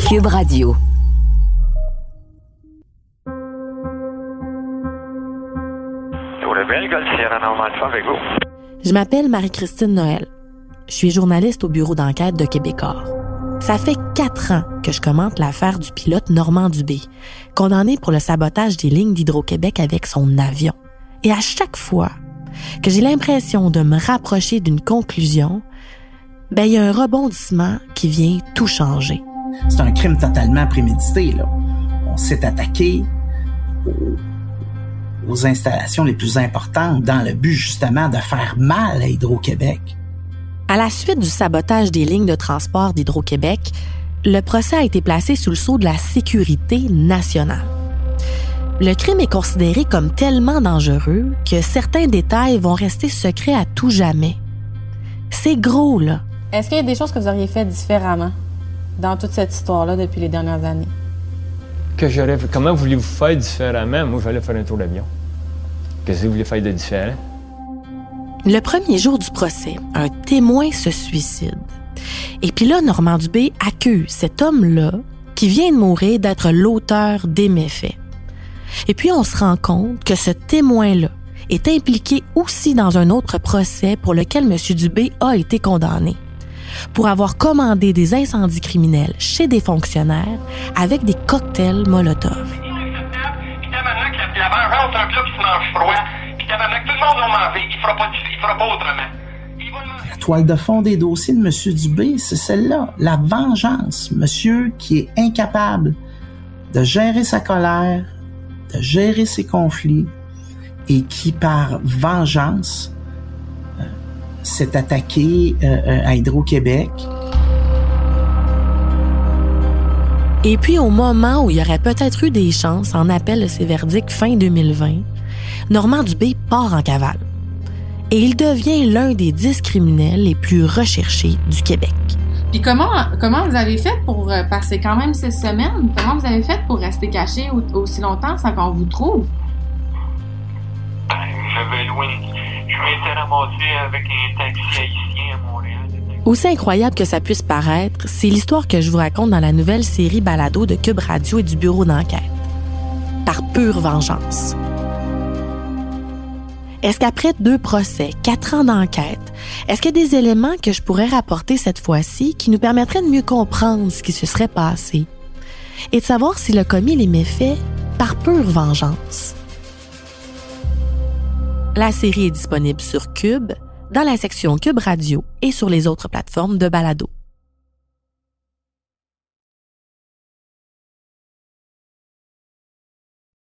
Cube Radio. Je m'appelle Marie-Christine Noël. Je suis journaliste au bureau d'enquête de Québecor. Ça fait 4 ans que je commente l'affaire du pilote Normand Dubé, condamné pour le sabotage des lignes d'Hydro-Québec avec son avion. Et à chaque fois que j'ai l'impression de me rapprocher d'une conclusion, il y a un rebondissement qui vient tout changer. C'est un crime totalement prémédité, là. On s'est attaqué aux installations les plus importantes dans le but, justement, de faire mal à Hydro-Québec. À la suite du sabotage des lignes de transport d'Hydro-Québec, le procès a été placé sous le sceau de la sécurité nationale. Le crime est considéré comme tellement dangereux que certains détails vont rester secrets à tout jamais. C'est gros, là. Est-ce qu'il y a des choses que vous auriez fait différemment dans toute cette histoire-là depuis les dernières années? Comment voulez-vous faire différemment? Moi, j'allais faire un tour d'avion. Qu'est-ce que vous voulez faire de différent? Le premier jour du procès, un témoin se suicide. Et puis là, Normand Dubé accuse cet homme-là, qui vient de mourir, d'être l'auteur des méfaits. Et puis on se rend compte que ce témoin-là est impliqué aussi dans un autre procès pour lequel M. Dubé a été condamné, pour avoir commandé des incendies criminels chez des fonctionnaires avec des cocktails Molotov. La vengeance, c'est un plat qui se mange froid. Puis tabarnak, tout le monde va manger. Il fera pas autrement. La toile de fond des dossiers de M. Dubé, c'est celle-là, la vengeance. Monsieur qui est incapable de gérer sa colère, de gérer ses conflits et qui, par vengeance, s'est attaqué à Hydro-Québec. Et puis, au moment où il y aurait peut-être eu des chances en appel de ses verdicts fin 2020, Normand Dubé part en cavale. Et il devient l'un des 10 criminels les plus recherchés du Québec. Puis comment vous avez fait pour passer quand même 6 semaines? Comment vous avez fait pour rester caché aussi longtemps sans qu'on vous trouve? Je m'étais ramassé avec un taxi haïtien à Montréal. Aussi incroyable que ça puisse paraître, c'est l'histoire que je vous raconte dans la nouvelle série Balado de Cube Radio et du bureau d'enquête. Par pure vengeance. Est-ce qu'après 2 procès, 4 ans d'enquête, est-ce qu'il y a des éléments que je pourrais rapporter cette fois-ci qui nous permettraient de mieux comprendre ce qui se serait passé et de savoir s'il a commis les méfaits par pure vengeance? La série est disponible sur Cube, dans la section Cube Radio et sur les autres plateformes de balado.